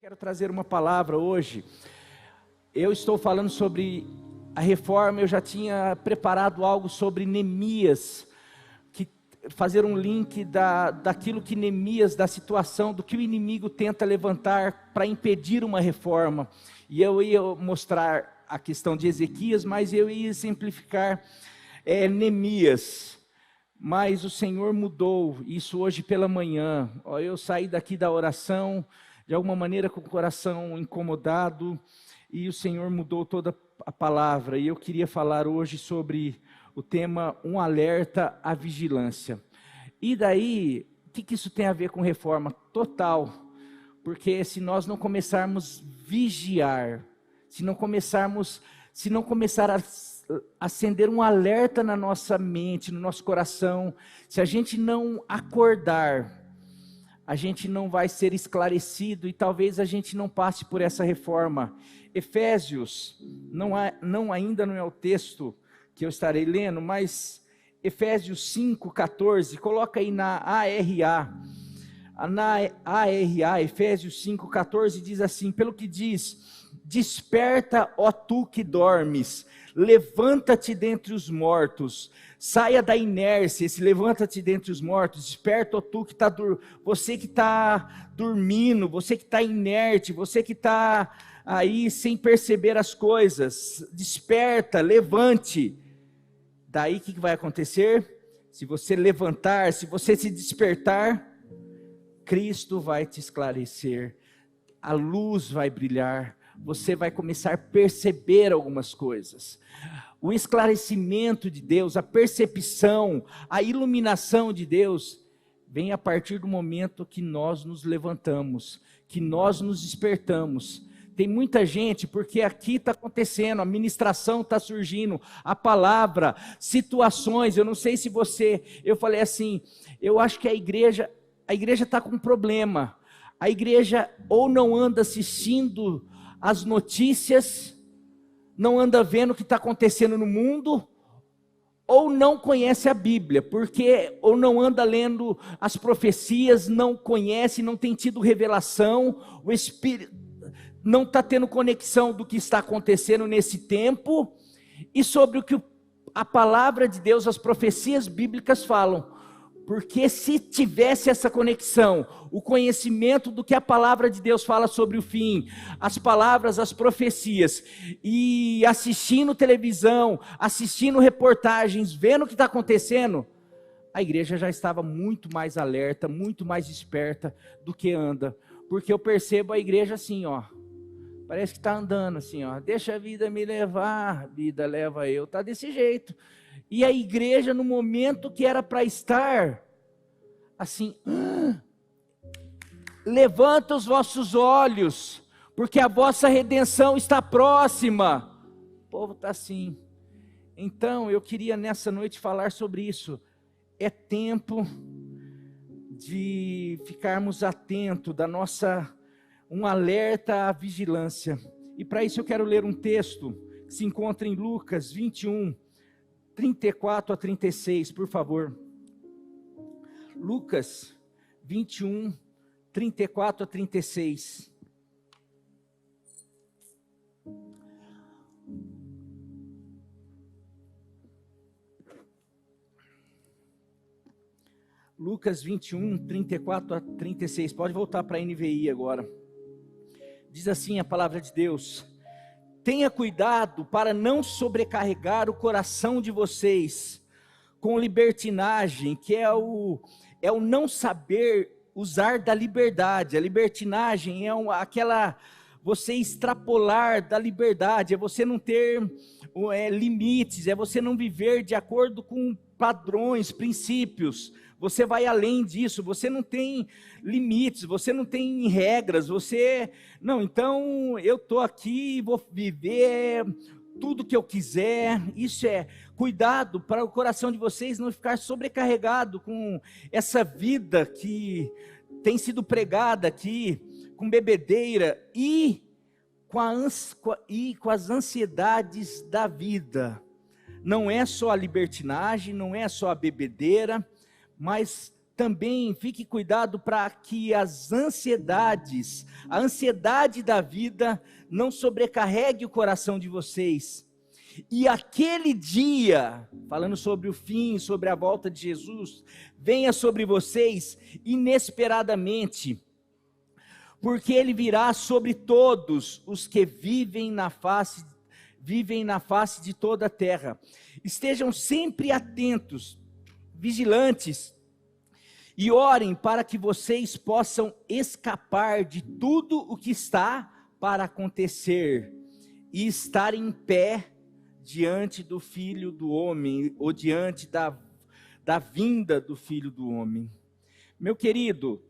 Quero trazer uma palavra hoje. Eu estou falando sobre a reforma. Eu já tinha preparado algo sobre Neemias, fazer um link daquilo que Neemias, da situação, do que o inimigo tenta levantar para impedir uma reforma. E eu ia mostrar a questão de Ezequias, mas eu ia simplificar Neemias. Mas o Senhor mudou isso hoje pela manhã. Eu saí daqui da oração, de alguma maneira com o coração incomodado, e o Senhor mudou toda a palavra. E eu queria falar hoje sobre o tema, um alerta à vigilância. E daí, o que isso tem a ver com reforma? Total, porque se nós não começarmos a vigiar, se não começar a acender um alerta na nossa mente, no nosso coração, se a gente não acordar, a gente não vai ser esclarecido e talvez a gente não passe por essa reforma. Efésios, ainda não é o texto que eu estarei lendo, mas Efésios 5,14, coloca aí na ARA. Na ARA, Efésios 5,14 diz assim: pelo que diz, desperta, ó tu que dormes, levanta-te dentre os mortos, saia da inércia. Esse levanta-te dentre os mortos, desperta, ó tu que está você que está dormindo, você que está inerte, você que está aí sem perceber as coisas, desperta, levante. Daí o que vai acontecer? Se você levantar, se você se despertar, Cristo vai te esclarecer, a luz vai brilhar, você vai começar a perceber algumas coisas. O esclarecimento de Deus, a percepção, a iluminação de Deus, vem a partir do momento que nós nos levantamos, que nós nos despertamos. Tem muita gente, porque aqui está acontecendo, a ministração está surgindo, a palavra, situações. Eu não sei se eu falei assim, eu acho que a igreja está com um problema. A igreja ou não anda assistindo as notícias, não anda vendo o que está acontecendo no mundo, ou não conhece a Bíblia, ou não anda lendo as profecias, não conhece, não tem tido revelação, o Espírito não está tendo conexão do que está acontecendo nesse tempo, e sobre o que a palavra de Deus, as profecias bíblicas falam. Porque se tivesse essa conexão, o conhecimento do que a palavra de Deus fala sobre o fim, as palavras, as profecias, e assistindo televisão, assistindo reportagens, vendo o que está acontecendo, a igreja já estava muito mais alerta, muito mais esperta do que anda. Porque eu percebo a igreja assim, parece que está andando assim, deixa a vida me levar, a vida leva eu, está desse jeito. E a igreja, no momento que era para estar assim, levanta os vossos olhos, porque a vossa redenção está próxima. O povo está assim. Então, eu queria nessa noite falar sobre isso. É tempo de ficarmos atentos, um alerta à vigilância. E para isso eu quero ler um texto que se encontra em Lucas 21, 34 a 36, por favor. Lucas 21, 34 a 36. Lucas 21, 34 a 36. Pode voltar para a NVI agora. Diz assim a palavra de Deus: tenha cuidado para não sobrecarregar o coração de vocês com libertinagem, que é o não saber usar da liberdade. A libertinagem é você extrapolar da liberdade, é você não ter limites, é você não viver de acordo com padrões, princípios. Você vai além disso, você não tem limites, você não tem regras, então eu estou aqui, vou viver tudo que eu quiser. Isso cuidado para o coração de vocês não ficar sobrecarregado com essa vida que tem sido pregada aqui, com bebedeira e com as ansiedades da vida. Não é só a libertinagem, não é só a bebedeira, mas também fique cuidado para que a ansiedade da vida não sobrecarregue o coração de vocês. E aquele dia, falando sobre o fim, sobre a volta de Jesus, venha sobre vocês inesperadamente, porque ele virá sobre todos os que vivem na face de toda a terra. Estejam sempre atentos, vigilantes, e orem para que vocês possam escapar de tudo o que está para acontecer e estar em pé diante do Filho do Homem, ou diante da vinda do Filho do Homem. Meu querido,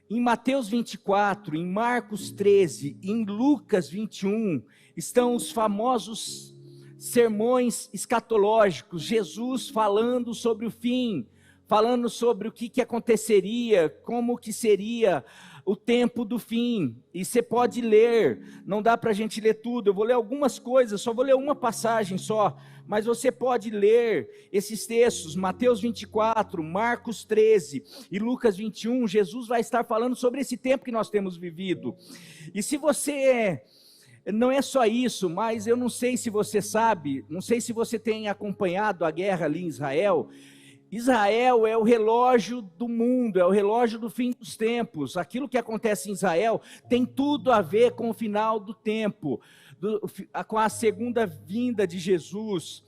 em Mateus 24, em Marcos 13, em Lucas 21, estão os famosos sermões escatológicos, Jesus falando sobre o fim, falando sobre o que aconteceria, como que seria o tempo do fim. E você pode ler, não dá para a gente ler tudo, eu vou ler algumas coisas, só vou ler uma passagem só, mas você pode ler esses textos, Mateus 24, Marcos 13 e Lucas 21, Jesus vai estar falando sobre esse tempo que nós temos vivido. E se você, não é só isso, mas eu não sei se você sabe, não sei se você tem acompanhado a guerra ali em Israel. Israel é o relógio do mundo, é o relógio do fim dos tempos. Aquilo que acontece em Israel tem tudo a ver com o final do tempo, com a segunda vinda de Jesus,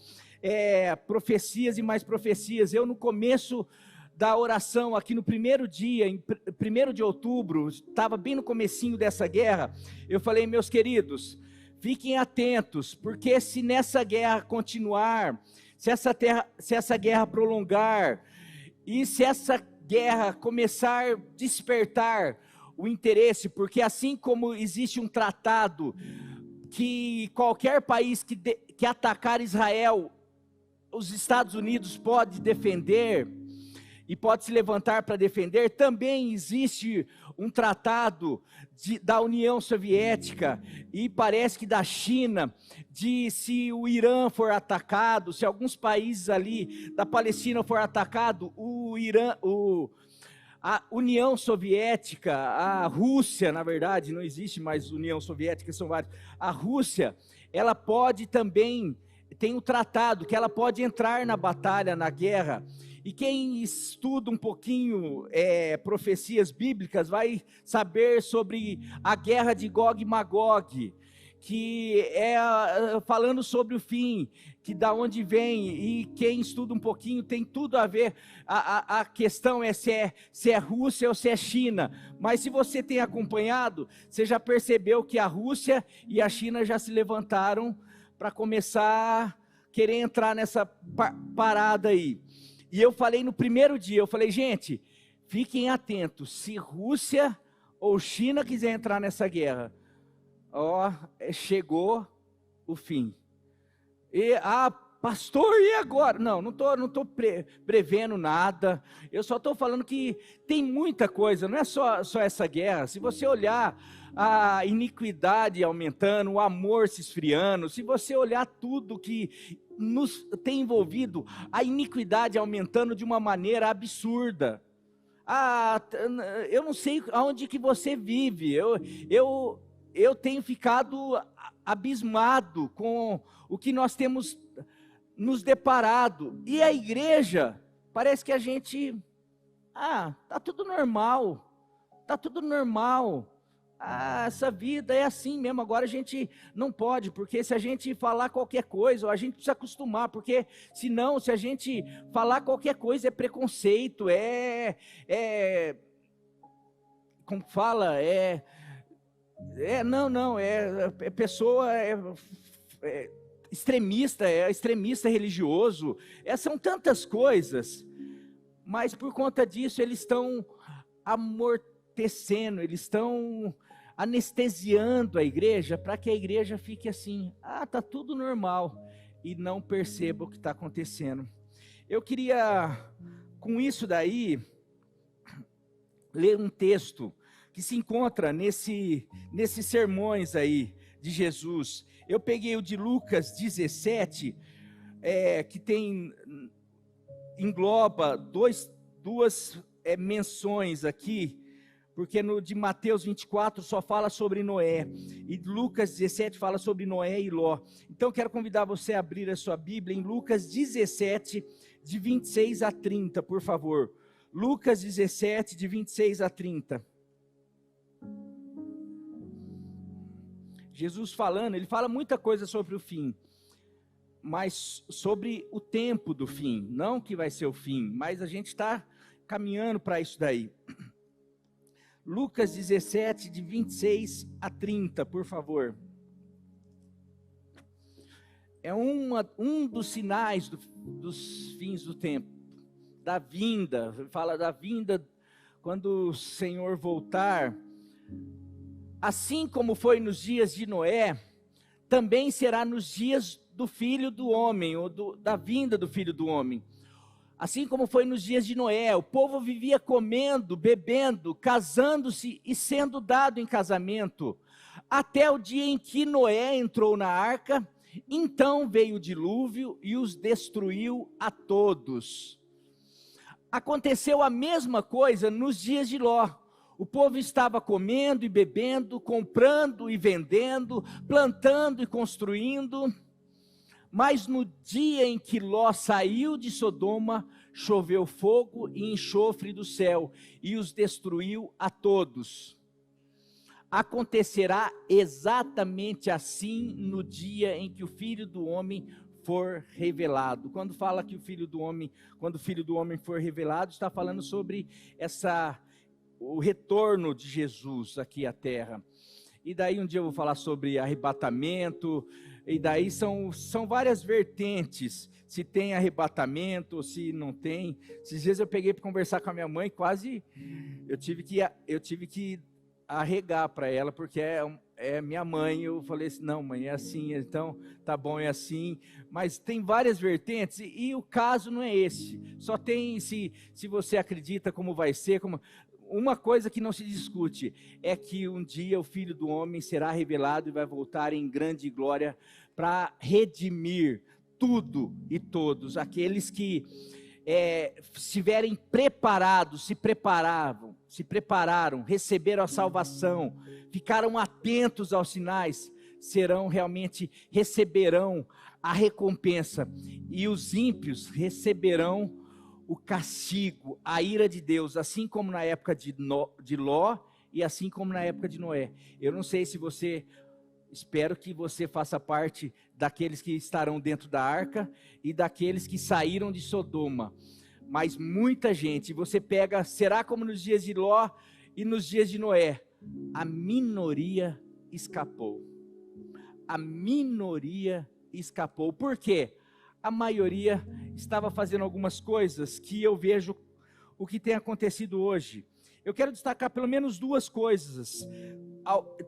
profecias e mais profecias. Eu no começo da oração, aqui no primeiro dia, em 1º de outubro, estava bem no comecinho dessa guerra, eu falei, meus queridos, fiquem atentos, porque se nessa guerra continuar, se essa guerra prolongar, e se essa guerra começar a despertar o interesse, porque assim como existe um tratado, que qualquer país que atacar Israel, os Estados Unidos pode defender, e pode se levantar para defender, também existe um tratado da União Soviética, e parece que da China, de se o Irã for atacado, se alguns países ali da Palestina for atacado, a União Soviética, a Rússia, na verdade, não existe mais União Soviética, são vários, a Rússia, ela pode também, tem um tratado, que ela pode entrar na batalha, na guerra. E quem estuda um pouquinho profecias bíblicas vai saber sobre a guerra de Gog e Magog, que é falando sobre o fim, que da onde vem, e quem estuda um pouquinho tem tudo a ver. A questão é se é Rússia ou se é China, mas se você tem acompanhado, você já percebeu que a Rússia e a China já se levantaram para começar a querer entrar nessa parada aí. E eu falei no primeiro dia, eu falei, gente, fiquem atentos, se Rússia ou China quiser entrar nessa guerra, chegou o fim. E, pastor, e agora? Não estou prevendo nada, eu só estou falando que tem muita coisa, não é só essa guerra. Se você olhar a iniquidade aumentando, o amor se esfriando, se você olhar tudo que nos tem envolvido, a iniquidade aumentando de uma maneira absurda. Eu não sei aonde que você vive, eu tenho ficado abismado com o que nós temos nos deparado, e a igreja, parece que a gente, tá tudo normal, essa vida é assim mesmo, agora a gente não pode, porque se a gente falar qualquer coisa, a gente precisa acostumar, porque senão, se a gente falar qualquer coisa, é preconceito, como fala, pessoa, extremista religioso, são tantas coisas, mas por conta disso, eles estão amortecendo, eles estão anestesiando a igreja, para que a igreja fique assim, está tudo normal, e não perceba o que está acontecendo. Eu queria, com isso daí, ler um texto, que se encontra nesses sermões aí, de Jesus. Eu peguei o de Lucas 17, que engloba duas menções aqui, porque no de Mateus 24 só fala sobre Noé, e Lucas 17 fala sobre Noé e Ló. Então quero convidar você a abrir a sua Bíblia em Lucas 17, de 26 a 30, por favor. Lucas 17, de 26 a 30. Jesus falando, ele fala muita coisa sobre o fim, mas sobre o tempo do fim, não que vai ser o fim, mas a gente está caminhando para isso daí. Lucas 17, de 26 a 30, por favor. É um dos sinais dos fins do tempo, da vinda, fala da vinda quando o Senhor voltar. Assim como foi nos dias de Noé, também será nos dias do Filho do Homem, ou da vinda do Filho do Homem. Assim como foi nos dias de Noé, o povo vivia comendo, bebendo, casando-se e sendo dado em casamento, até o dia em que Noé entrou na arca. Então veio o dilúvio e os destruiu a todos. Aconteceu a mesma coisa nos dias de Ló. O povo estava comendo e bebendo, comprando e vendendo, plantando e construindo. Mas no dia em que Ló saiu de Sodoma, choveu fogo e enxofre do céu, e os destruiu a todos. Acontecerá exatamente assim no dia em que o Filho do Homem for revelado. Quando fala que quando o Filho do Homem for revelado, está falando sobre o retorno de Jesus aqui à terra. E daí um dia eu vou falar sobre arrebatamento, e daí são várias vertentes, se tem arrebatamento ou se não tem. Esses dias eu peguei para conversar com a minha mãe, quase eu tive que arregar para ela, porque é minha mãe. Eu falei assim, não mãe, é assim, então tá bom, é assim, mas tem várias vertentes, e o caso não é esse, só tem se você acredita como vai ser, uma coisa que não se discute é que um dia o Filho do Homem será revelado e vai voltar em grande glória para redimir tudo e todos, aqueles que estiverem preparados, se prepararam, receberam a salvação, ficaram atentos aos sinais, receberão a recompensa, e os ímpios receberão o castigo, a ira de Deus, assim como na época de Ló e assim como na época de Noé. Eu não sei se espero que você faça parte daqueles que estarão dentro da arca e daqueles que saíram de Sodoma, mas muita gente, será como nos dias de Ló e nos dias de Noé, a minoria escapou. A minoria escapou. Por quê? A maioria estava fazendo algumas coisas que eu vejo o que tem acontecido hoje. Eu quero destacar pelo menos duas coisas.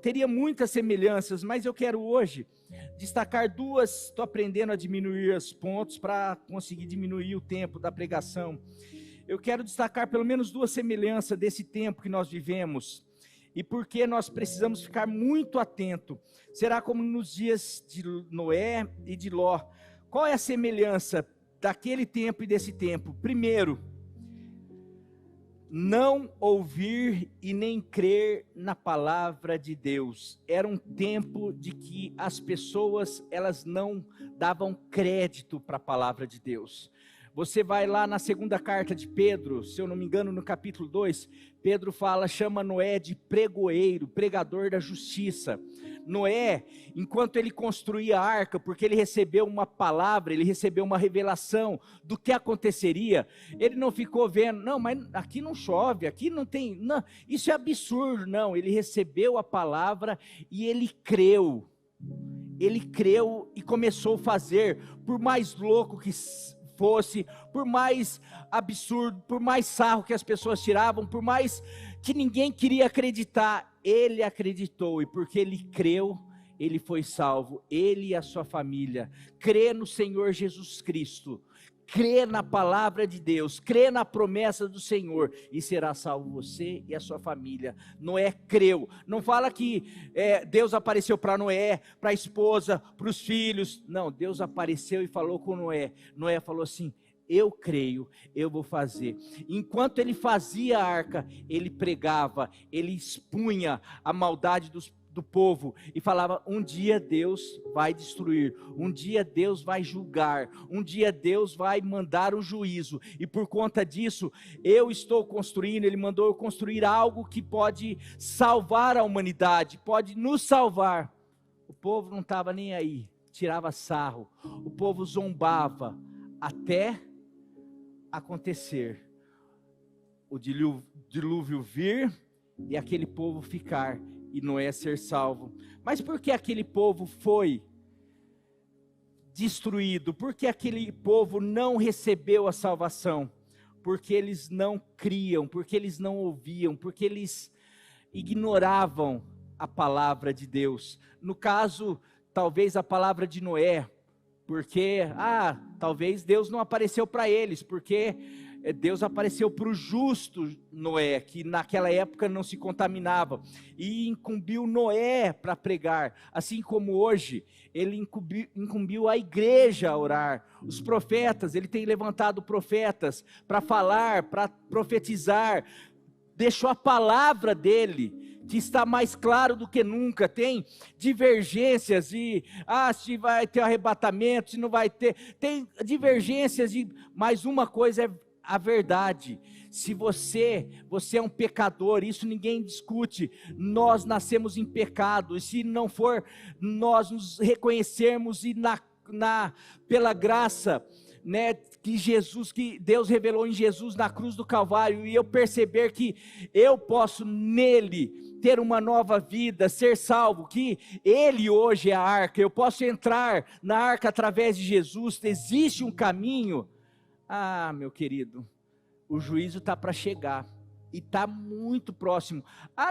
Teria muitas semelhanças, mas eu quero hoje destacar duas. Estou aprendendo a diminuir os pontos para conseguir diminuir o tempo da pregação. Eu quero destacar pelo menos duas semelhanças desse tempo que nós vivemos, e porque nós precisamos ficar muito atento. Será como nos dias de Noé e de Ló. Qual é a semelhança daquele tempo e desse tempo? Primeiro, não ouvir e nem crer na palavra de Deus. Era um tempo de que as pessoas, elas não davam crédito para a palavra de Deus. Você vai lá na segunda carta de Pedro, se eu não me engano, no capítulo 2, Pedro chama Noé de pregoeiro, pregador da justiça. Noé, enquanto ele construía a arca, porque ele recebeu uma palavra, ele recebeu uma revelação do que aconteceria, ele não ficou vendo, não, mas aqui não chove, aqui não tem, não, isso é absurdo, não, ele recebeu a palavra e ele creu e começou a fazer, por mais louco que fosse, por mais absurdo, por mais sarro que as pessoas tiravam, por mais que ninguém queria acreditar, ele acreditou, e porque ele creu, ele foi salvo, ele e a sua família. Crê no Senhor Jesus Cristo, crê na palavra de Deus, crê na promessa do Senhor, e será salvo você e a sua família. Noé creu. Não fala que Deus apareceu para Noé, para a esposa, para os filhos. Não, Deus apareceu e falou com Noé. Noé falou assim, eu creio, eu vou fazer. Enquanto ele fazia a arca, ele pregava, ele expunha a maldade do povo e falava: um dia Deus vai destruir, um dia Deus vai julgar, um dia Deus vai mandar um juízo, e por conta disso eu estou construindo. Ele mandou eu construir algo que pode salvar a humanidade, pode nos salvar. O povo não estava nem aí, tirava sarro, o povo zombava, até acontecer o dilúvio vir e aquele povo ficar e Noé ser salvo. Mas por que aquele povo foi destruído? Por que aquele povo não recebeu a salvação? Porque eles não criam, porque eles não ouviam, porque eles ignoravam a palavra de Deus. No caso, talvez a palavra de Noé, porque, talvez Deus não apareceu para eles, porque Deus apareceu para o justo Noé, que naquela época não se contaminava, e incumbiu Noé para pregar, assim como hoje, ele incumbiu a igreja a orar, os profetas, ele tem levantado profetas para falar, para profetizar, deixou a palavra dele, que está mais claro do que nunca. Tem divergências e, se vai ter arrebatamento, se não vai ter, tem divergências, mas uma coisa é a verdade. Se você é um pecador, isso ninguém discute, nós nascemos em pecado, e se não for nós nos reconhecermos e pela graça, que Deus revelou em Jesus na cruz do Calvário, e eu perceber que eu posso nele ter uma nova vida, ser salvo, que ele hoje é a arca, eu posso entrar na arca através de Jesus, existe um caminho. Meu querido, o juízo está para chegar, e está muito próximo.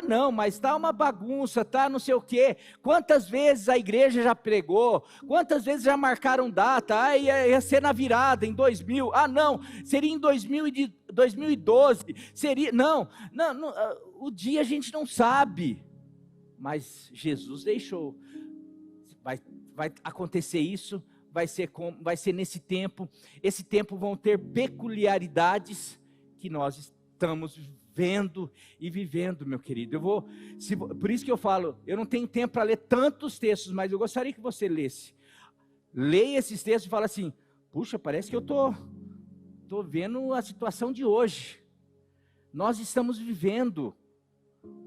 Não, mas está uma bagunça, está não sei o quê. Quantas vezes a igreja já pregou, quantas vezes já marcaram data, ia ser na virada, em 2000, não, seria em 2012, seria, não, o dia a gente não sabe, mas Jesus deixou, vai acontecer isso, vai ser nesse tempo, esse tempo vão ter peculiaridades que nós estamos vendo e vivendo, meu querido. Por isso que eu falo, eu não tenho tempo para ler tantos textos, mas eu gostaria que você lesse. Leia esses textos e fala assim: puxa, parece que eu estou vendo a situação de hoje. Nós estamos vivendo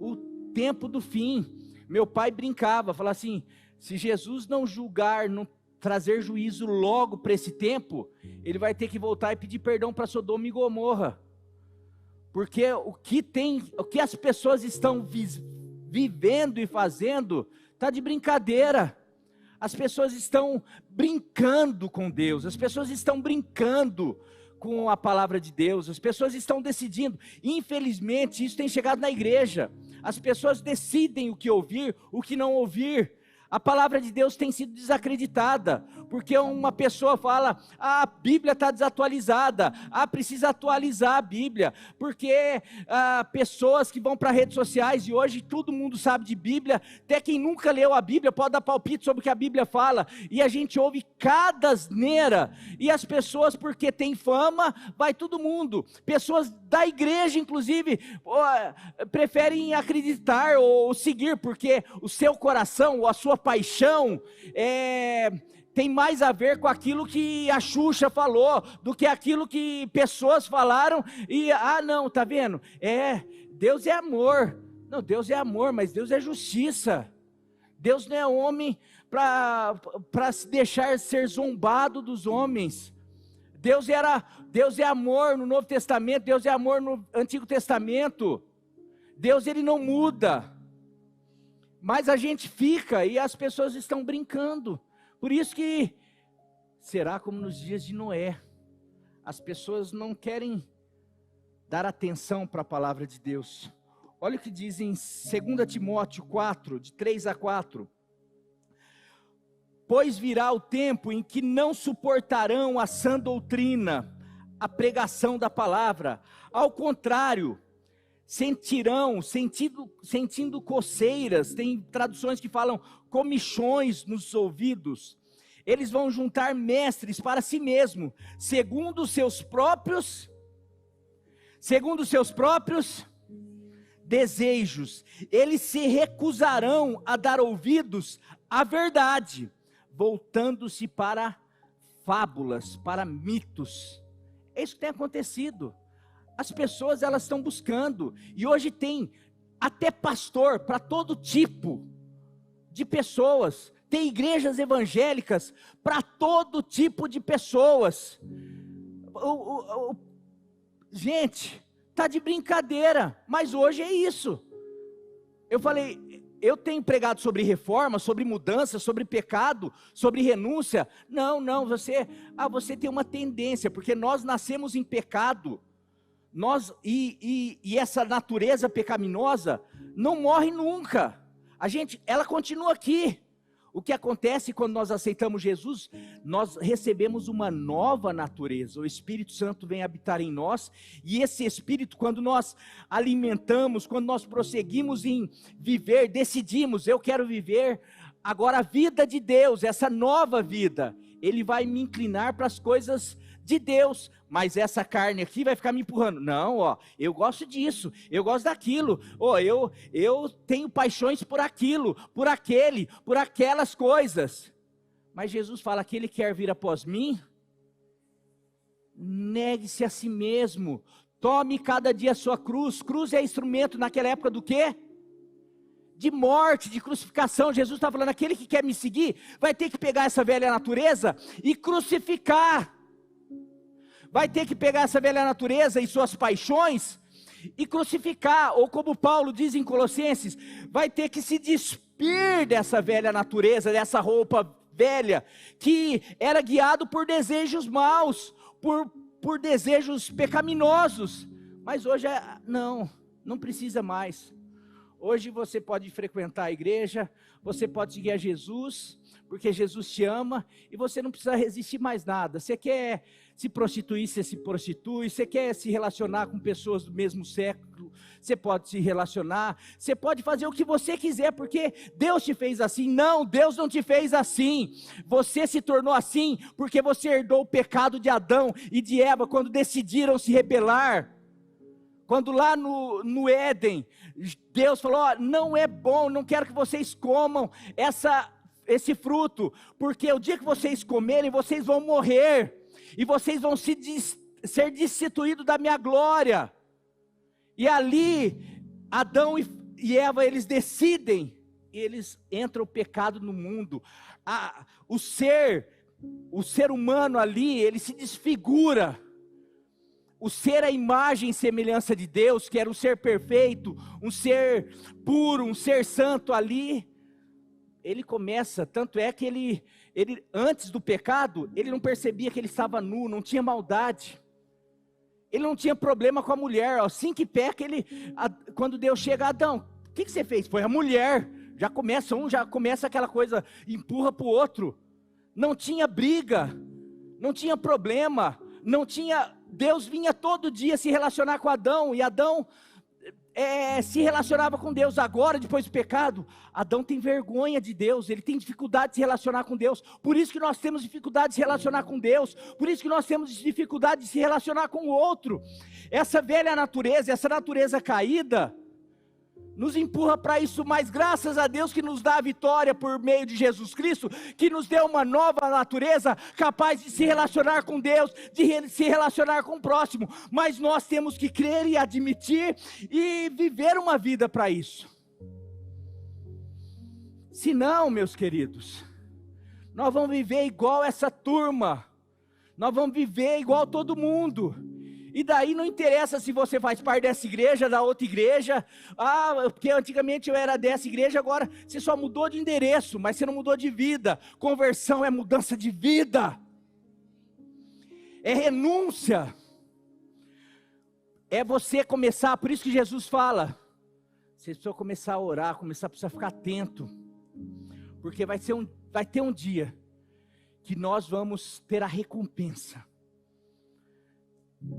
o tempo do fim. Meu pai brincava, falava assim: se Jesus não julgar, não trazer juízo logo para esse tempo, ele vai ter que voltar e pedir perdão para Sodoma e Gomorra. Porque o que as pessoas estão vivendo e fazendo, está de brincadeira. As pessoas estão brincando com Deus, as pessoas estão brincando com a palavra de Deus, as pessoas estão decidindo. Infelizmente, isso tem chegado na igreja. As pessoas decidem o que ouvir, o que não ouvir. A palavra de Deus tem sido desacreditada, porque uma pessoa fala: a Bíblia está desatualizada, precisa atualizar a Bíblia, porque pessoas que vão para redes sociais, e hoje todo mundo sabe de Bíblia, até quem nunca leu a Bíblia pode dar palpite sobre o que a Bíblia fala, e a gente ouve cada asneira, e as pessoas, porque tem fama, vai todo mundo, pessoas da igreja inclusive, preferem acreditar ou seguir, porque o seu coração, ou a sua paixão, tem mais a ver com aquilo que a Xuxa falou, do que aquilo que pessoas falaram, e não, tá vendo, Deus é amor, não, Deus é amor, mas Deus é justiça, Deus não é homem para se deixar ser zombado dos homens. Deus é amor no Novo Testamento, Deus é amor no Antigo Testamento, Deus ele não muda, mas a gente fica, e as pessoas estão brincando. Por isso que será como nos dias de Noé, as pessoas não querem dar atenção para a palavra de Deus. Olha o que diz em 2 Timóteo 4, de 3 a 4. Pois virá o tempo em que não suportarão a sã doutrina, a pregação da palavra. Ao contrário, sentindo coceiras, tem traduções que falam comichões nos ouvidos, Eles vão juntar mestres para si mesmo, segundo os seus próprios desejos. Eles se recusarão a dar ouvidos à verdade, voltando-se para fábulas, para mitos. É isso que tem acontecido. As pessoas, elas estão buscando, e hoje tem até pastor para todo tipo de pessoas. Tem igrejas evangélicas para todo tipo de pessoas. Gente, tá de brincadeira, mas hoje é isso. Eu falei, eu tenho pregado sobre reforma, sobre mudança, sobre pecado, sobre renúncia. Não, você tem uma tendência, porque nós nascemos em pecado. E essa natureza pecaminosa não morre nunca. Ela continua aqui. O que acontece quando nós aceitamos Jesus? Nós recebemos uma nova natureza. O Espírito Santo vem habitar em nós. E esse Espírito, quando nós alimentamos, quando nós prosseguimos em viver, decidimos, eu quero viver agora a vida de Deus, essa nova vida. Ele vai me inclinar para as coisas de Deus, mas essa carne aqui vai ficar me empurrando. Não, eu gosto disso, eu gosto daquilo, eu tenho paixões por aquilo, por aquele, por aquelas coisas. Mas Jesus fala, aquele que quer vir após mim, negue-se a si mesmo, tome cada dia a sua cruz. Cruz é instrumento naquela época do quê? De morte, de crucificação. Jesus está falando, aquele que quer me seguir, vai ter que pegar essa velha natureza e crucificar. Vai ter que pegar essa velha natureza e suas paixões e crucificar, ou como Paulo diz em Colossenses, vai ter que se despir dessa velha natureza, dessa roupa velha, que era guiado por desejos maus, por desejos pecaminosos. Mas hoje não precisa mais. Hoje você pode frequentar a igreja, você pode seguir a Jesus, porque Jesus te ama, e você não precisa resistir mais nada. Você quer se prostituir, você se prostitui. Você quer se relacionar com pessoas do mesmo século, você pode se relacionar. Você pode fazer o que você quiser, porque Deus te fez assim. Não, Deus não te fez assim. Você se tornou assim, porque você herdou o pecado de Adão e de Eva, quando decidiram se rebelar. Quando lá no Éden, Deus falou, não é bom, não quero que vocês comam esse fruto, porque o dia que vocês comerem, vocês vão morrer, e vocês vão ser destituídos da minha glória. E ali, Adão e Eva, eles decidem, eles entram o pecado no mundo. O ser humano ali, ele se desfigura. O ser a imagem e semelhança de Deus, que era um ser perfeito, um ser puro, um ser santo ali, ele começa, tanto é que ele antes do pecado, ele não percebia que ele estava nu, não tinha maldade, ele não tinha problema com a mulher. Assim que peca, quando Deus chega, Adão, o que você fez? Foi a mulher. Já começa aquela coisa, empurra para o outro. Não tinha briga, não tinha problema, Deus vinha todo dia se relacionar com Adão, e Adão se relacionava com Deus. Agora, depois do pecado, Adão tem vergonha de Deus, ele tem dificuldade de se relacionar com Deus. Por isso que nós temos dificuldade de se relacionar com Deus, por isso que nós temos dificuldade de se relacionar com o outro. Essa velha natureza, essa natureza caída, nos empurra para isso, mas graças a Deus que nos dá a vitória por meio de Jesus Cristo, que nos deu uma nova natureza, capaz de se relacionar com Deus, de se relacionar com o próximo. Mas nós temos que crer e admitir e viver uma vida para isso. Se não, meus queridos, nós vamos viver igual essa turma, nós vamos viver igual todo mundo. E daí não interessa se você faz parte dessa igreja, da outra igreja. Porque antigamente eu era dessa igreja, agora você só mudou de endereço, mas você não mudou de vida. Conversão é mudança de vida. É renúncia. É você começar, por isso que Jesus fala, você precisa começar a orar, precisa ficar atento. Porque vai ter um dia que nós vamos ter a recompensa.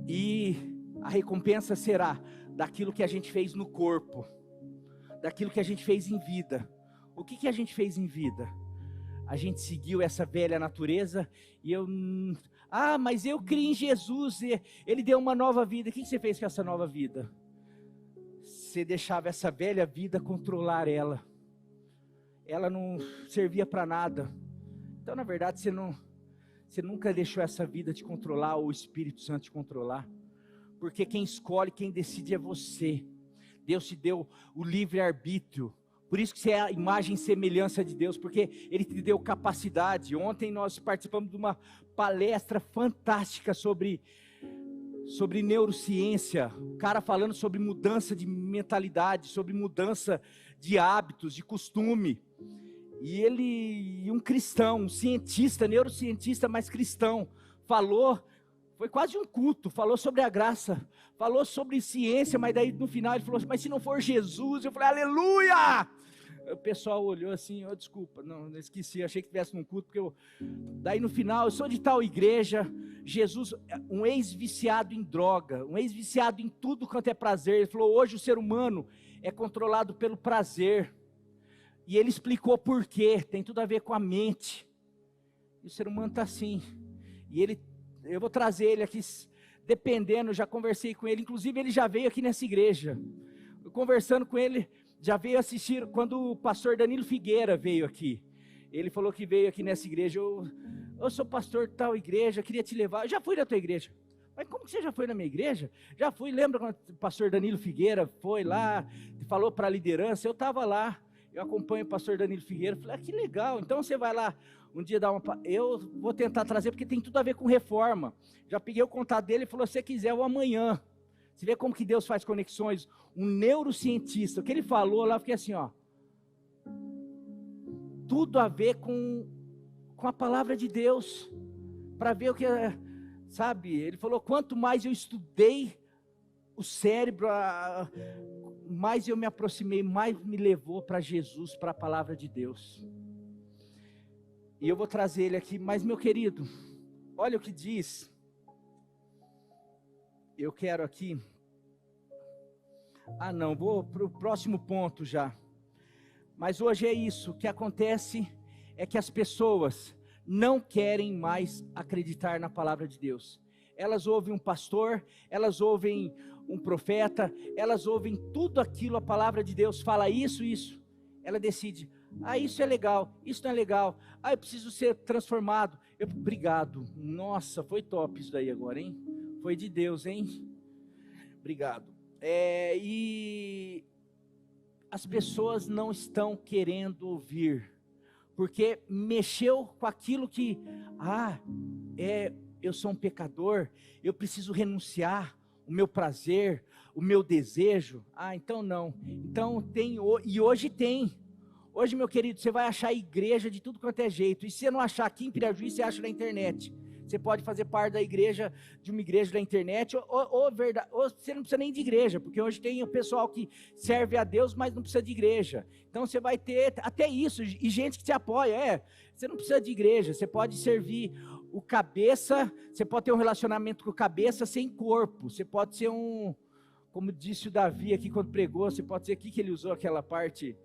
E a recompensa será daquilo que a gente fez no corpo, daquilo que a gente fez em vida. O que a gente fez em vida? a gente seguiu essa velha natureza, e mas eu criei em Jesus, Ele deu uma nova vida. O que você fez com essa nova vida? Você deixava essa velha vida controlar ela não servia para nada. Então, na verdade, você nunca deixou essa vida te controlar, ou o Espírito Santo te controlar, porque quem escolhe, quem decide é você. Deus te deu o livre-arbítrio, por isso que você é a imagem e semelhança de Deus, porque Ele te deu capacidade. Ontem nós participamos de uma palestra fantástica sobre neurociência, o cara falando sobre mudança de mentalidade, sobre mudança de hábitos, de costume, e um cristão, um cientista, neurocientista, mas cristão, falou, foi quase um culto, falou sobre a graça, falou sobre ciência, mas daí no final ele falou assim, mas se não for Jesus, eu falei, aleluia! O pessoal olhou assim, desculpa, não esqueci, achei que tivesse num culto, daí no final, eu sou de tal igreja, Jesus, um ex-viciado em droga, um ex-viciado em tudo quanto é prazer, ele falou, hoje o ser humano é controlado pelo prazer, e ele explicou por quê, tem tudo a ver com a mente, e o ser humano está assim, eu vou trazer ele aqui, dependendo, já conversei com ele, inclusive ele já veio aqui nessa igreja, conversando com ele, já veio assistir, quando o pastor Danilo Figueira veio aqui, ele falou que veio aqui nessa igreja, eu sou pastor de tal igreja, queria te levar, eu já fui na tua igreja, mas como que você já foi na minha igreja? Já fui, lembra quando o pastor Danilo Figueira foi lá, falou para a liderança, eu estava lá, eu acompanho o pastor Danilo Figueira, falei, que legal, então você vai lá, um dia eu vou tentar trazer, porque tem tudo a ver com reforma, já peguei o contato dele, ele falou, se você quiser, eu amanhã. Você vê como que Deus faz conexões, um neurocientista, o que ele falou lá, eu fiquei assim, tudo a ver com a palavra de Deus, para ver o que, sabe, ele falou, quanto mais eu estudei o cérebro, mais eu me aproximei, mais me levou para Jesus, para a palavra de Deus, e eu vou trazer ele aqui, mas meu querido, olha o que diz, eu quero aqui, não, vou para o próximo ponto já, mas hoje é isso, o que acontece é que as pessoas não querem mais acreditar na palavra de Deus, elas ouvem um pastor, elas ouvem um profeta, elas ouvem tudo aquilo, a palavra de Deus fala isso, ela decide, isso é legal, isso não é legal, eu preciso ser transformado, obrigado, nossa, foi top isso daí agora, hein, foi de Deus, hein, obrigado, e as pessoas não estão querendo ouvir, porque mexeu com aquilo que, eu sou um pecador, eu preciso renunciar o meu prazer, o meu desejo, então não, então tem, e hoje tem, hoje meu querido, você vai achar igreja de tudo quanto é jeito, e se você não achar aqui em Pirajuí, você acha na internet, você pode fazer parte da igreja, de uma igreja da internet, ou você não precisa nem de igreja, porque hoje tem o pessoal que serve a Deus, mas não precisa de igreja, então você vai ter até isso, e gente que te apoia, você não precisa de igreja, você pode servir o cabeça, você pode ter um relacionamento com o cabeça sem corpo, você pode ser como disse o Davi aqui quando pregou, você pode ser aqui que ele usou aquela parte,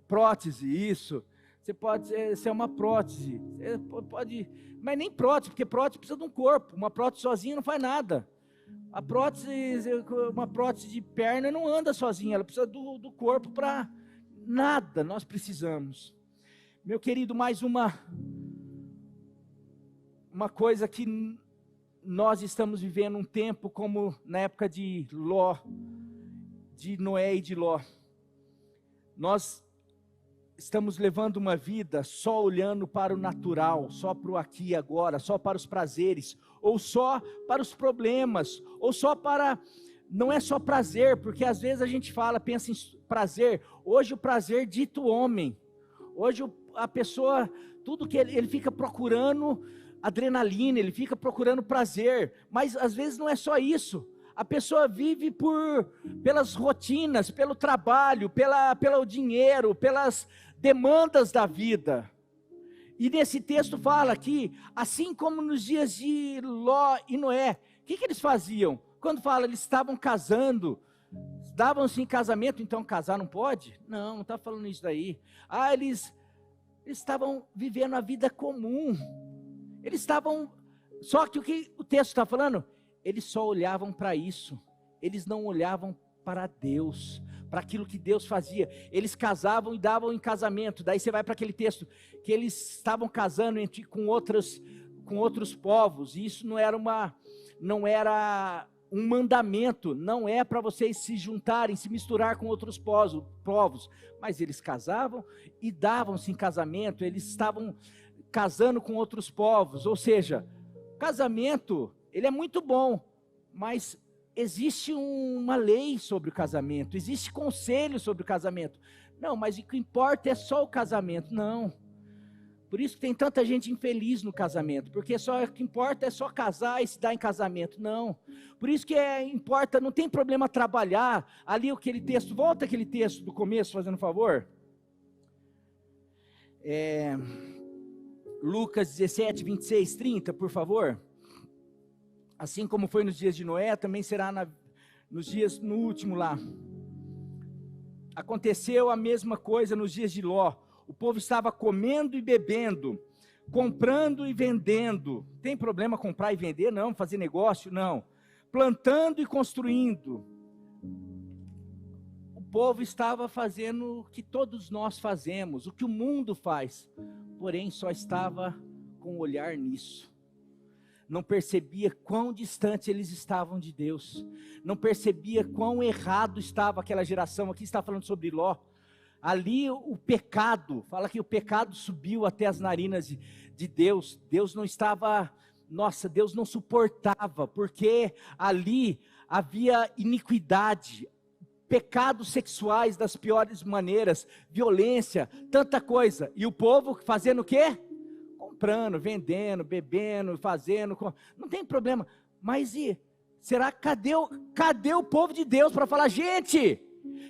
prótese, isso, você pode ser uma prótese, você pode, mas nem prótese, porque prótese precisa de um corpo, uma prótese sozinha não faz nada, uma prótese de perna não anda sozinha, ela precisa do corpo para nada, nós precisamos, meu querido, mais uma coisa que nós estamos vivendo um tempo como na época de Noé e de Ló, nós estamos levando uma vida só olhando para o natural, só para o aqui e agora, só para os prazeres, ou só para os problemas, ou só para, não é só prazer, porque às vezes a gente pensa em prazer, hoje o prazer dito homem, hoje a pessoa, tudo que ele fica procurando adrenalina, ele fica procurando prazer, mas às vezes não é só isso, a pessoa vive pelas rotinas, pelo trabalho, pelo dinheiro, pelas demandas da vida, e nesse texto fala que, assim como nos dias de Ló e Noé, o que eles faziam? Quando fala, eles estavam casando, davam-se em casamento, então casar não pode? Não está falando isso daí, eles Eles estavam vivendo a vida comum. Eles estavam... Só que o que o texto está falando? Eles só olhavam para isso. Eles não olhavam para Deus, para aquilo que Deus fazia. Eles casavam e davam em casamento. Daí você vai para aquele texto, que eles estavam casando com outros povos. E isso não era um mandamento, não é para vocês se juntarem, se misturar com outros povos, mas eles casavam e davam-se em casamento, eles estavam casando com outros povos, ou seja, casamento, ele é muito bom, mas existe uma lei sobre o casamento, existe conselho sobre o casamento. Não, mas o que importa é só o casamento. Não. Por isso que tem tanta gente infeliz no casamento, porque só o que importa é só casar e se dar em casamento. Não. Por isso que importa, não tem problema trabalhar. Ali aquele texto, volta aquele texto do começo, fazendo um favor. Lucas 17, 26, 30, por favor. Assim como foi nos dias de Noé, também será no último lá. Aconteceu a mesma coisa nos dias de Ló. O povo estava comendo e bebendo, comprando e vendendo. Tem problema comprar e vender? Não. Fazer negócio? Não. Plantando e construindo. O povo estava fazendo o que todos nós fazemos, o que o mundo faz. Porém, só estava com o olhar nisso. Não percebia quão distante eles estavam de Deus. Não percebia quão errado estava aquela geração. Aqui está falando sobre Ló. Ali o pecado, fala que o pecado subiu até as narinas de Deus. Deus não estava, Deus não suportava, porque ali havia iniquidade, pecados sexuais das piores maneiras, violência, tanta coisa. E o povo fazendo o quê? Comprando, vendendo, bebendo, fazendo, não tem problema. Mas cadê o povo de Deus para falar, gente,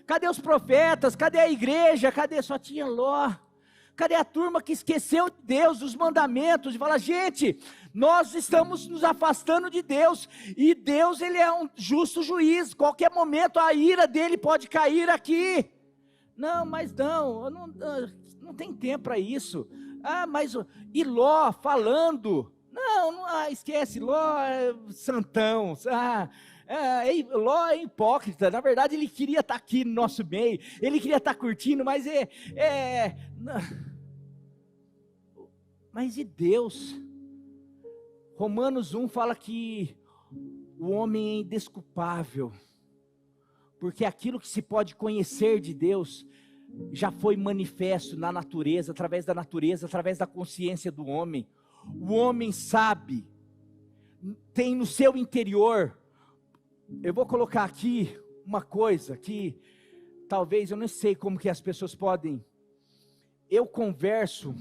cadê os profetas, cadê a igreja, só tinha Ló, cadê a turma que esqueceu de Deus, dos mandamentos, e fala, gente, nós estamos nos afastando de Deus, e Deus, ele é um justo juiz, qualquer momento a ira dele pode cair aqui. Não, mas não tem tempo para isso. E Ló falando, esquece, Ló é santão, Ló é hipócrita, na verdade ele queria estar aqui no nosso meio, ele queria estar curtindo, mas mas e Deus? Romanos 1 fala que o homem é indesculpável, porque aquilo que se pode conhecer de Deus, já foi manifesto na natureza, através da consciência do homem. O homem sabe, tem no seu interior. Eu vou colocar aqui uma coisa que talvez, eu não sei como que as pessoas podem. Eu converso,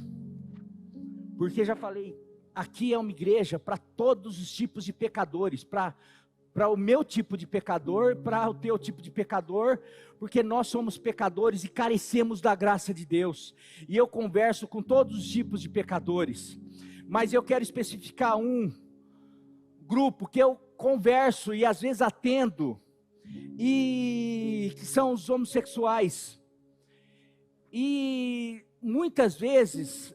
porque já falei, aqui é uma igreja para todos os tipos de pecadores, para o meu tipo de pecador, para o teu tipo de pecador, porque nós somos pecadores e carecemos da graça de Deus. E eu converso com todos os tipos de pecadores, mas eu quero especificar um grupo que eu converso e às vezes atendo, e que são os homossexuais. E muitas vezes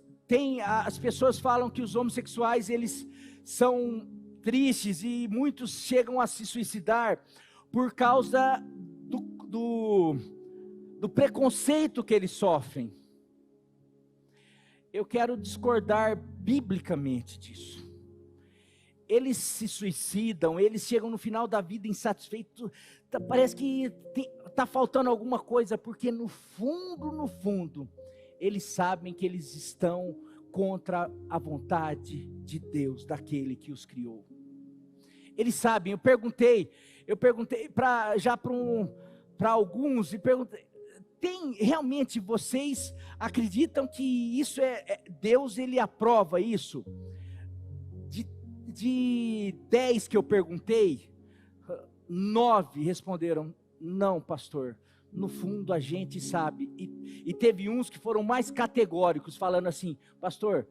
as pessoas falam que os homossexuais, eles são tristes, e muitos chegam a se suicidar por causa do preconceito que eles sofrem. Eu quero discordar biblicamente disso. Eles se suicidam, eles chegam no final da vida insatisfeitos, parece que está faltando alguma coisa, porque no fundo, eles sabem que eles estão contra a vontade de Deus, daquele que os criou. Eles sabem. Eu perguntei para alguns, e perguntei, realmente vocês acreditam que isso Deus, ele aprova isso? De 10 que eu perguntei, 9 responderam, não, pastor, no fundo a gente sabe. E teve uns que foram mais categóricos, falando assim, pastor,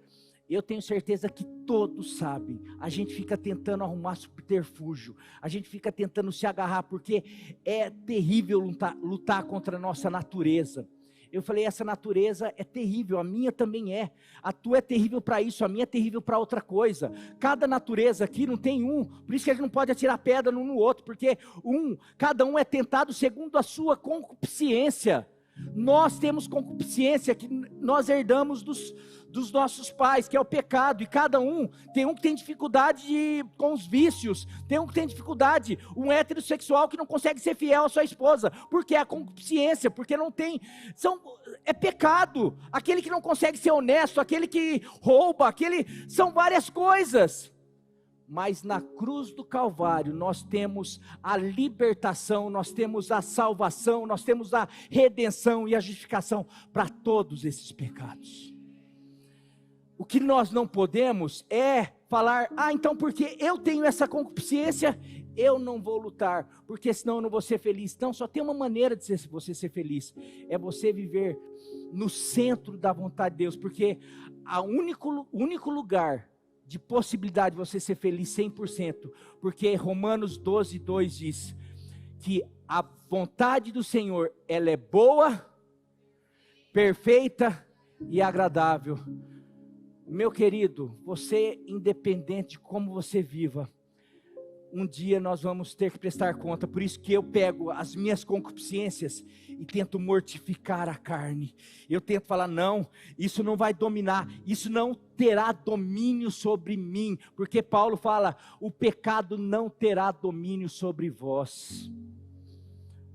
eu tenho certeza que todos sabem, a gente fica tentando arrumar subterfúgio, a gente fica tentando se agarrar, porque é terrível lutar contra a nossa natureza. Eu falei, essa natureza é terrível, a minha também é. A tua é terrível para isso, a minha é terrível para outra coisa. Cada natureza aqui não tem um, por isso que a gente não pode atirar pedra um no outro, porque cada um é tentado segundo a sua concupiscência. Nós temos concupiscência que nós herdamos dos nossos pais, que é o pecado, e cada um que tem dificuldade com os vícios, tem um que tem dificuldade, um heterossexual que não consegue ser fiel à sua esposa, porque é a concupiscência, porque não tem, é pecado, aquele que não consegue ser honesto, aquele que rouba, são várias coisas. Mas na cruz do Calvário nós temos a libertação, nós temos a salvação, nós temos a redenção e a justificação para todos esses pecados. O que nós não podemos é falar, então porque eu tenho essa concupiscência, eu não vou lutar, porque senão eu não vou ser feliz. Não, só tem uma maneira de você ser feliz, é você viver no centro da vontade de Deus, porque o único lugar de possibilidade de você ser feliz 100%, porque Romanos 12:2 diz que a vontade do Senhor, ela é boa, perfeita e agradável. Meu querido, você, independente de como você viva, um dia nós vamos ter que prestar conta. Por isso que eu pego as minhas concupiscências e tento mortificar a carne. Eu tento falar, não, isso não vai dominar, isso não terá domínio sobre mim, porque Paulo fala, o pecado não terá domínio sobre vós,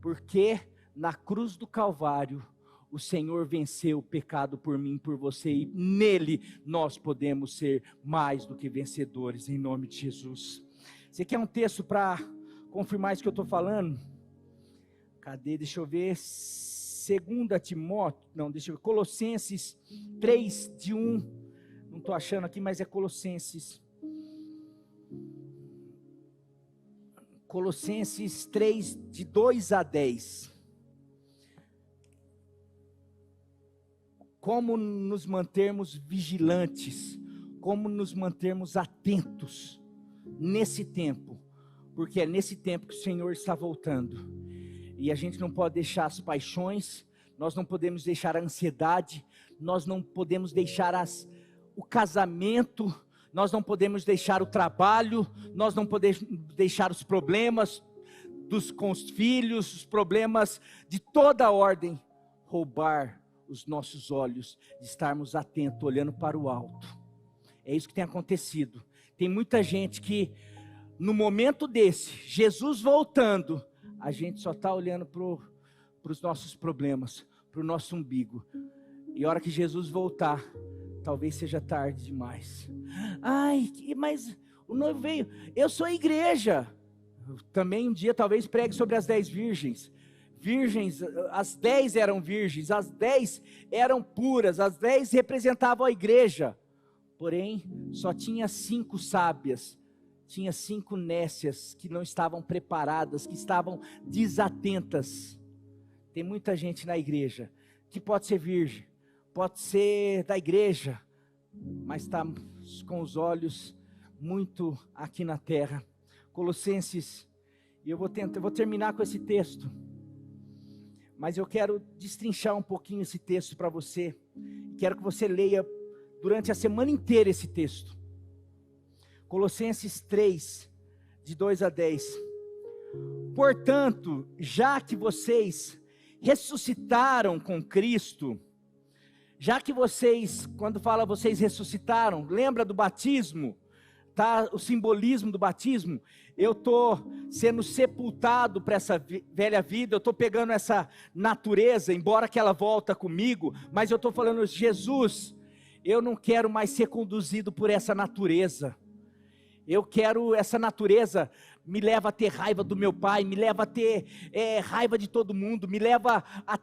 porque na cruz do Calvário, o Senhor venceu o pecado por mim, por você, e nele nós podemos ser mais do que vencedores, em nome de Jesus. Você quer um texto para confirmar isso que eu estou falando? Cadê? Deixa eu ver. 2 Timóteo, não, deixa eu ver. Colossenses 3, de 1. Não estou achando aqui, mas é Colossenses. Colossenses 3, de 2 a 10. Como nos mantermos vigilantes, como nos mantermos atentos nesse tempo, porque é nesse tempo que o Senhor está voltando, e a gente não pode deixar as paixões, nós não podemos deixar a ansiedade, nós não podemos deixar o casamento, nós não podemos deixar o trabalho, nós não podemos deixar os problemas com os filhos, os problemas de toda a ordem, roubar os nossos olhos, de estarmos atentos, olhando para o alto. É isso que tem acontecido. Tem muita gente que, no momento desse, Jesus voltando, a gente só está olhando para os nossos problemas, para o nosso umbigo. E a hora que Jesus voltar, talvez seja tarde demais. Mas o noivo veio. Eu sou a igreja. Também um dia talvez pregue sobre as 10 virgens. Virgens, as 10 eram virgens, as 10 eram puras, as 10 representavam a igreja. Porém, só tinha 5 sábias, tinha 5 nécias que não estavam preparadas, que estavam desatentas. Tem muita gente na igreja que pode ser virgem, pode ser da igreja, mas está com os olhos muito aqui na terra. Colossenses, e eu vou terminar com esse texto, mas eu quero destrinchar um pouquinho esse texto para você. Quero que você leia durante a semana inteira esse texto. Colossenses 3, de 2 a 10. Portanto, já que vocês ressuscitaram com Cristo, já que vocês, quando fala vocês ressuscitaram, lembra do batismo? Tá, o simbolismo do batismo, eu estou sendo sepultado para essa velha vida, eu estou pegando essa natureza, embora que ela volta comigo, mas eu estou falando, Jesus, eu não quero mais ser conduzido por essa natureza, eu quero, essa natureza me leva a ter raiva do meu pai, me leva a ter raiva de todo mundo, me leva a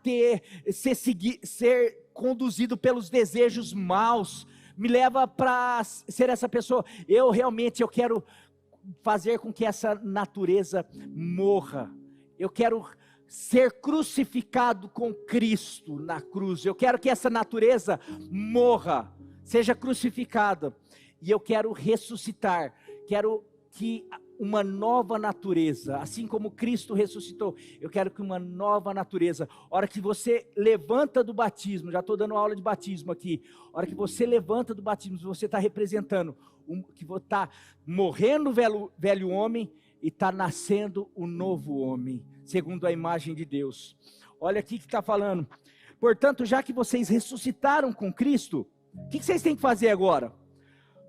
ser conduzido pelos desejos maus, me leva para ser essa pessoa. Eu quero fazer com que essa natureza morra. Eu quero ser crucificado com Cristo na cruz. Eu quero que essa natureza morra, seja crucificada. E eu quero ressuscitar. Quero que uma nova natureza, assim como Cristo ressuscitou. Eu quero que uma nova natureza, a hora que você levanta do batismo, já estou dando aula de batismo aqui, a hora que você levanta do batismo, você está representando, que está morrendo o velho homem e está nascendo o novo homem, segundo a imagem de Deus. Olha aqui que está falando, portanto, já que vocês ressuscitaram com Cristo, o que vocês têm que fazer agora?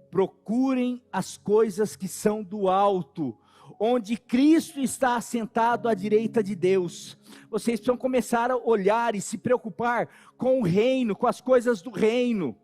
Procurem as coisas que são do alto, onde Cristo está assentado à direita de Deus. Vocês precisam começar a olhar e se preocupar com o reino, com as coisas do reino.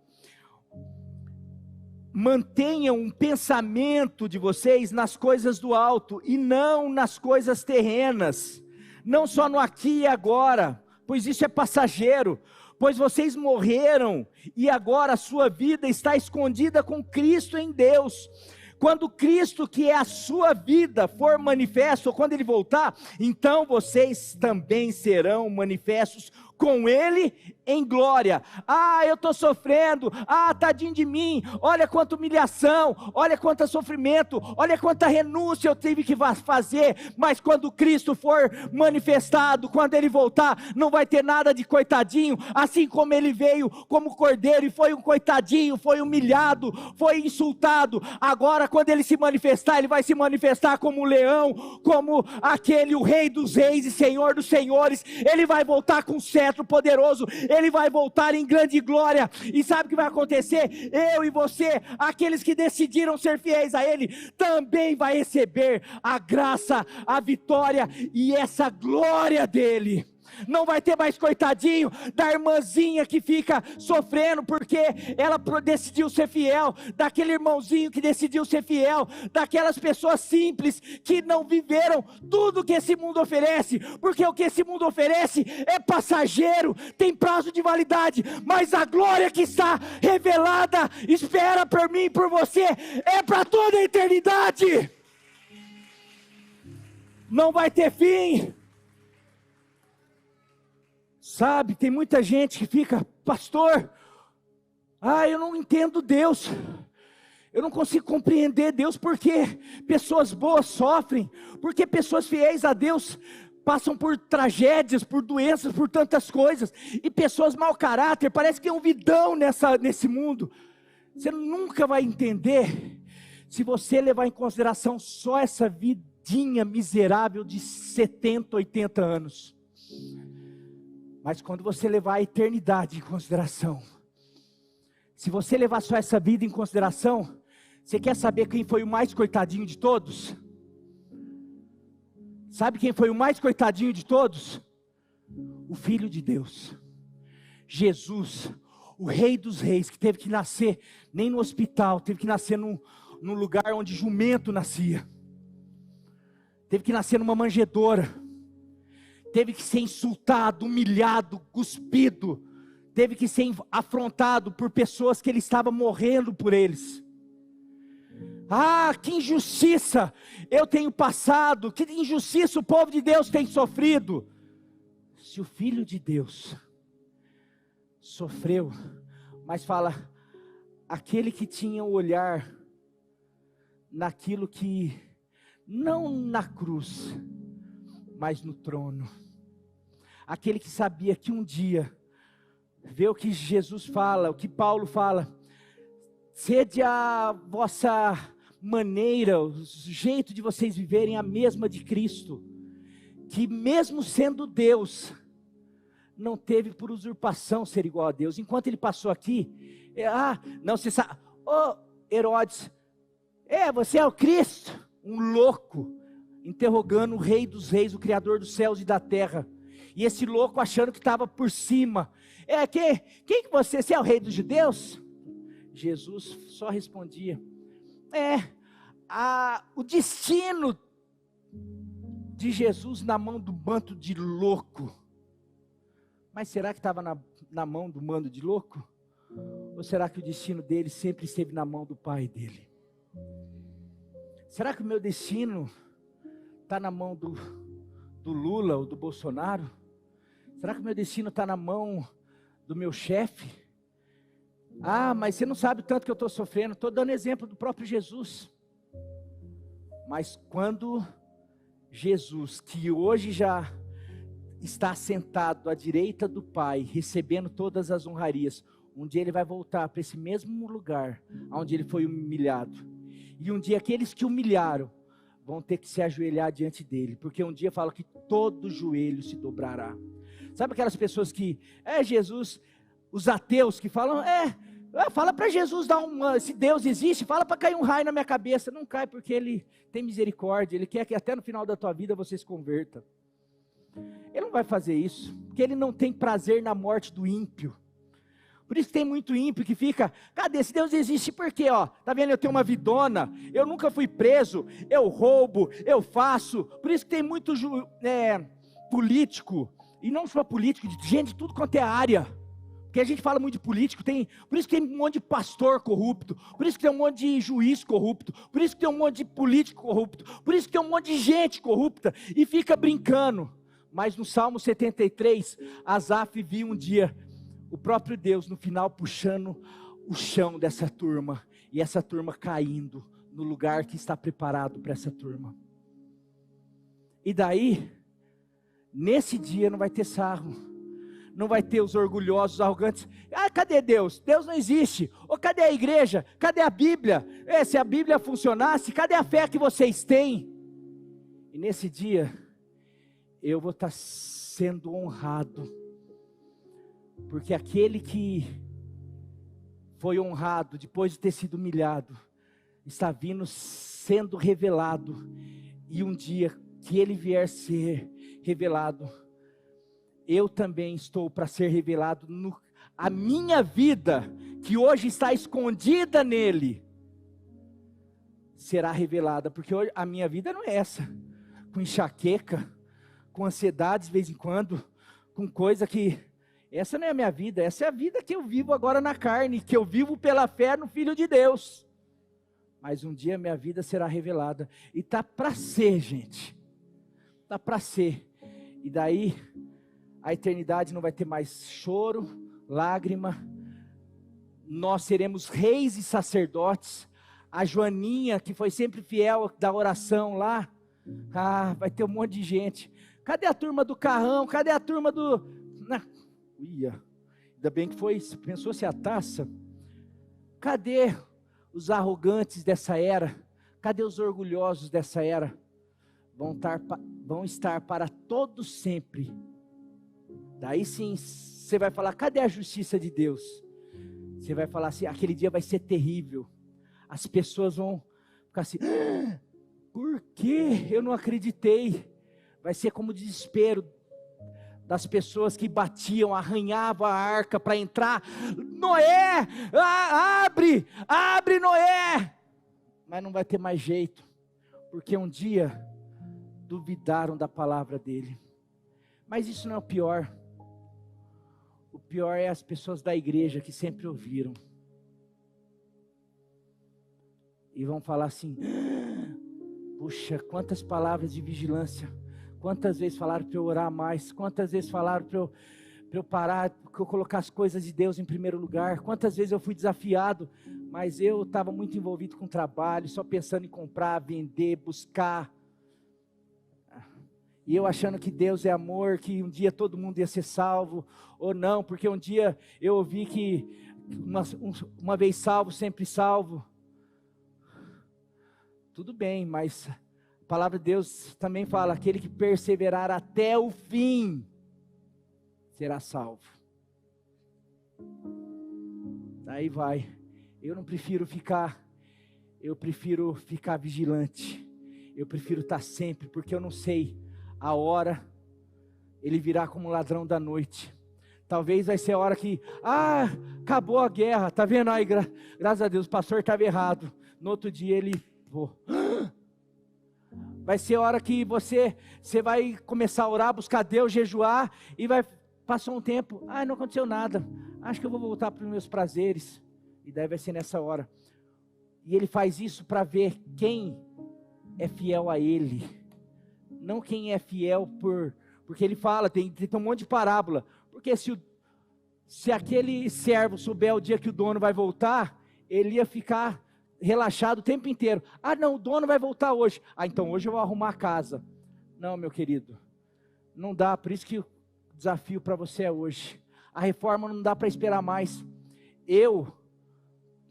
Mantenham um pensamento de vocês nas coisas do alto e não nas coisas terrenas, não só no aqui e agora, pois isso é passageiro. Pois vocês morreram e agora a sua vida está escondida com Cristo em Deus. Quando Cristo, que é a sua vida, for manifesto, ou quando Ele voltar, então vocês também serão manifestos com Ele em glória. Ah, eu estou sofrendo, ah, tadinho de mim, olha quanta humilhação, olha quanto sofrimento, olha quanta renúncia eu tive que fazer, mas quando Cristo for manifestado, quando Ele voltar, não vai ter nada de coitadinho, assim como Ele veio como cordeiro, e foi um coitadinho, foi humilhado, foi insultado, agora quando Ele se manifestar, Ele vai se manifestar como um leão, como aquele, o Rei dos reis e Senhor dos senhores. Ele vai voltar com cetro poderoso, Ele vai voltar em grande glória, e sabe o que vai acontecer? Eu e você, aqueles que decidiram ser fiéis a Ele, também vai receber a graça, a vitória e essa glória dEle. Não vai ter mais coitadinho da irmãzinha que fica sofrendo porque ela decidiu ser fiel, daquele irmãozinho que decidiu ser fiel, daquelas pessoas simples que não viveram tudo que esse mundo oferece, porque o que esse mundo oferece é passageiro, tem prazo de validade, mas a glória que está revelada, espera por mim e por você, é para toda a eternidade, não vai ter fim. Sabe, tem muita gente que fica, pastor, eu não entendo Deus, eu não consigo compreender Deus, porque pessoas boas sofrem, porque pessoas fiéis a Deus passam por tragédias, por doenças, por tantas coisas, e pessoas mau caráter, parece que é um vidão nesse mundo. Você nunca vai entender, se você levar em consideração só essa vidinha miserável de 70, 80 anos. Mas quando você levar a eternidade em consideração, se você levar só essa vida em consideração, você quer saber quem foi o mais coitadinho de todos? Sabe quem foi o mais coitadinho de todos? O Filho de Deus, Jesus, o Rei dos reis, que teve que nascer nem no hospital, teve que nascer num lugar onde jumento nascia, teve que nascer numa manjedoura, teve que ser insultado, humilhado, cuspido, teve que ser afrontado por pessoas que ele estava morrendo por eles. Ah, que injustiça eu tenho passado, que injustiça o povo de Deus tem sofrido. Se o Filho de Deus sofreu, mas fala, aquele que tinha o olhar naquilo que, não na cruz, mas no trono, aquele que sabia que um dia, vê o que Jesus fala, o que Paulo fala, sede a vossa maneira, o jeito de vocês viverem a mesma de Cristo, que mesmo sendo Deus, não teve por usurpação ser igual a Deus. Enquanto ele passou aqui, não, você sabe, Herodes, você é o Cristo, um louco, interrogando o Rei dos reis, o Criador dos céus e da terra, e esse louco achando que estava por cima, quem que você é o Rei dos judeus? Jesus só respondia, o destino de Jesus na mão do bando de louco, mas será que estava na mão do bando de louco? Ou será que o destino dele sempre esteve na mão do Pai dele? Será que o meu destino está na mão do Lula ou do Bolsonaro? Será que o meu destino está na mão do meu chefe? Mas você não sabe o tanto que eu estou sofrendo. Estou dando exemplo do próprio Jesus. Mas quando Jesus, que hoje já está sentado à direita do Pai, recebendo todas as honrarias, um dia ele vai voltar para esse mesmo lugar, onde ele foi humilhado. E um dia aqueles que humilharam, vão ter que se ajoelhar diante dele, porque um dia fala que todo joelho se dobrará. Sabe aquelas pessoas que, Jesus, os ateus que falam, fala para Jesus dar se Deus existe, fala para cair um raio na minha cabeça. Não cai, porque Ele tem misericórdia, Ele quer que até no final da tua vida você se converta. Ele não vai fazer isso, porque Ele não tem prazer na morte do ímpio. Por isso que tem muito ímpio que fica, cadê? Se Deus existe, por quê? Tá vendo, eu tenho uma vidona, eu nunca fui preso, eu roubo, eu faço. Por isso que tem muito político, e não só político, gente de tudo quanto é área. Porque a gente fala muito de político, por isso que tem um monte de pastor corrupto, por isso que tem um monte de juiz corrupto, por isso que tem um monte de político corrupto, por isso que tem um monte de gente corrupta, e fica brincando. Mas no Salmo 73, Asaf viu um dia o próprio Deus no final puxando o chão dessa turma, e essa turma caindo no lugar que está preparado para essa turma. E daí, nesse dia não vai ter sarro, não vai ter os orgulhosos, os arrogantes. Cadê Deus? Deus não existe. Ou cadê a igreja? Cadê a Bíblia? Se a Bíblia funcionasse, cadê a fé que vocês têm? E nesse dia, eu vou estar sendo honrado, porque aquele que foi honrado depois de ter sido humilhado, está vindo sendo revelado, e um dia que ele vier ser revelado, eu também estou para ser revelado. A minha vida, que hoje está escondida nele, será revelada, porque hoje a minha vida não é essa, com enxaqueca, com ansiedade de vez em quando, com coisa que, essa não é a minha vida, essa é a vida que eu vivo agora na carne, que eu vivo pela fé no Filho de Deus. Mas um dia minha vida será revelada, e está para ser, gente, está para ser. E daí a eternidade não vai ter mais choro, lágrima, nós seremos reis e sacerdotes. A Joaninha, que foi sempre fiel da oração lá, vai ter um monte de gente. Cadê a turma do carrão? Cadê a turma do... Ainda bem que foi, pensou se a taça. Cadê os arrogantes dessa era? Cadê os orgulhosos dessa era? Vão estar para todo sempre. Daí sim, você vai falar, cadê a justiça de Deus? Você vai falar assim, aquele dia vai ser terrível. As pessoas vão ficar assim, por que eu não acreditei? Vai ser como o desespero das pessoas que batiam, arranhavam a arca para entrar. Noé, abre Noé. Mas não vai ter mais jeito, porque um dia duvidaram da palavra dele. Mas isso não é o pior. O pior é as pessoas da igreja que sempre ouviram e vão falar assim, puxa, quantas palavras de vigilância, quantas vezes falaram para eu orar mais, quantas vezes falaram para eu parar, para eu colocar as coisas de Deus em primeiro lugar, quantas vezes eu fui desafiado, mas eu estava muito envolvido com trabalho, só pensando em comprar, vender, buscar, e eu achando que Deus é amor, que um dia todo mundo ia ser salvo, ou não, porque um dia eu ouvi que uma vez salvo, sempre salvo. Tudo bem, mas a palavra de Deus também fala, aquele que perseverar até o fim, será salvo. Daí vai, eu prefiro ficar vigilante, eu prefiro estar sempre, porque eu não sei a hora, ele virá como um ladrão da noite. Talvez vai ser a hora que, acabou a guerra, tá vendo aí, graças a Deus, o pastor estava errado, no outro dia ele, vai ser a hora que você vai começar a orar, buscar Deus, jejuar, e vai passar um tempo, não aconteceu nada, acho que eu vou voltar para os meus prazeres, e daí vai ser nessa hora, e ele faz isso para ver quem é fiel a ele, não quem é fiel porque ele fala, tem um monte de parábola, porque se aquele servo souber o dia que o dono vai voltar, ele ia ficar relaxado o tempo inteiro. Ah, não, o dono vai voltar hoje. Ah, então hoje eu vou arrumar a casa. Não, meu querido, não dá, por isso que o desafio para você é hoje. A reforma não dá para esperar mais.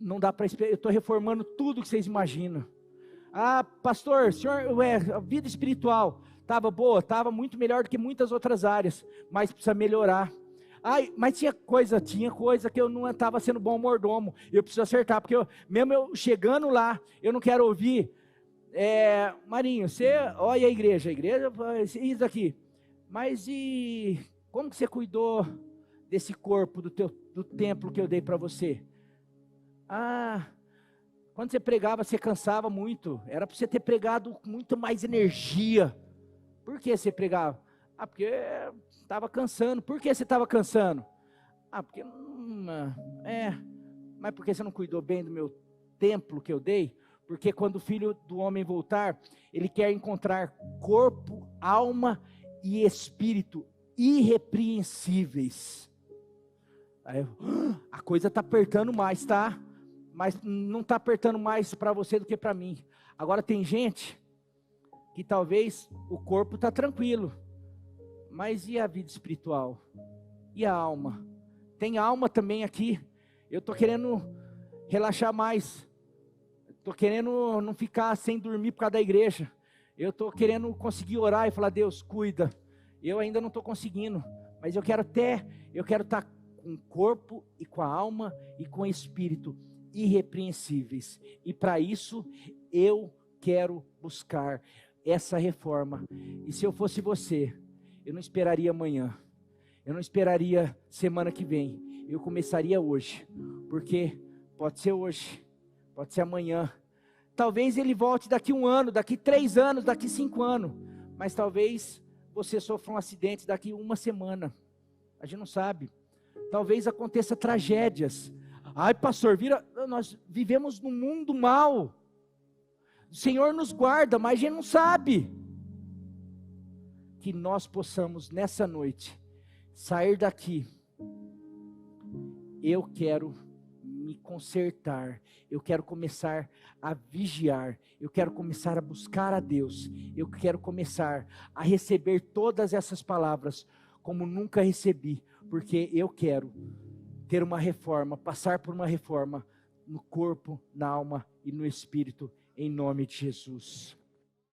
Não dá para esperar, eu estou reformando tudo que vocês imaginam. Ah, pastor, senhor, a vida espiritual estava boa, estava muito melhor do que muitas outras áreas, mas precisa melhorar. Ai, mas tinha coisa que eu não estava sendo bom mordomo, eu preciso acertar, porque mesmo eu chegando lá, eu não quero ouvir, Marinho, você olha a igreja isso aqui, mas e como que você cuidou desse corpo, do templo que eu dei para você? Ah, quando você pregava, você cansava muito, era para você ter pregado com muito mais energia. Por que você pregava? Ah, porque estava cansando. Por que você estava cansando? Ah, porque, mas porque você não cuidou bem do meu templo que eu dei? Porque quando o Filho do Homem voltar, Ele quer encontrar corpo, alma e espírito irrepreensíveis. Aí, a coisa está apertando mais, tá? Mas não está apertando mais para você do que para mim. Agora tem gente que talvez o corpo está tranquilo, mas e a vida espiritual? E a alma? Tem alma também aqui. Eu estou querendo relaxar mais. Estou querendo não ficar sem dormir por causa da igreja. Eu estou querendo conseguir orar e falar, Deus, cuida. Eu ainda não estou conseguindo, mas eu quero estar com o corpo e com a alma e com o espírito irrepreensíveis. E para isso eu quero buscar essa reforma. E se eu fosse você, eu não esperaria amanhã, eu não esperaria semana que vem, eu começaria hoje, porque pode ser hoje, pode ser amanhã, talvez ele volte daqui 1 ano, daqui 3 anos, daqui 5 anos, mas talvez você sofra um acidente daqui 1 semana, a gente não sabe, talvez aconteça tragédias. Ai, pastor, nós vivemos num mundo mau, o Senhor nos guarda, mas a gente não sabe. Que nós possamos nessa noite sair daqui. Eu quero me consertar, eu quero começar a vigiar, eu quero começar a buscar a Deus, eu quero começar a receber todas essas palavras como nunca recebi, porque eu quero ter uma reforma, passar por uma reforma no corpo, na alma e no espírito, em nome de Jesus.